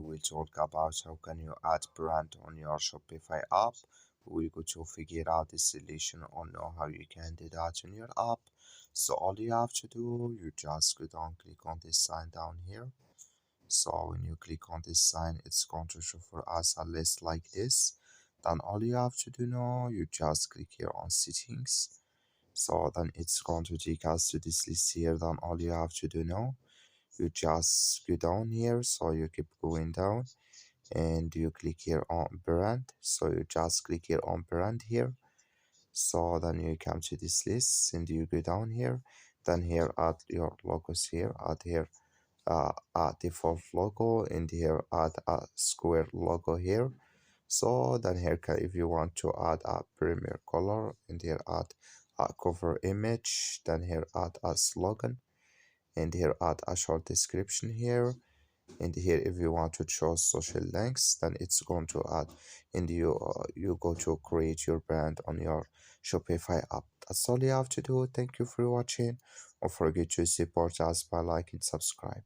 will talk about how can you add brand on your Shopify app. We're going to figure out the solution on how you can do that on your app. So all you have to do, you just go down, click on this sign down here. So when you click on this sign, it's going to show for us a list like this. Then all you have to do now, you just click here on settings. So then it's going to take us to this list here. Then all you have to do now, you just go down here. So you keep going down and you click here on brand. So you just click here on brand here. So then you come to this list and you go down here. Then here add your logos here, add here default logo, and here add a square logo here. So then here if you want to add a premier color, and here add a cover image, then here add a slogan, and here add a short description here, and here if you want to choose social links, then it's going to add, and you go to create your brand on your Shopify app. That's all you have to do. Thank you for watching. Don't forget to support us by liking and subscribe.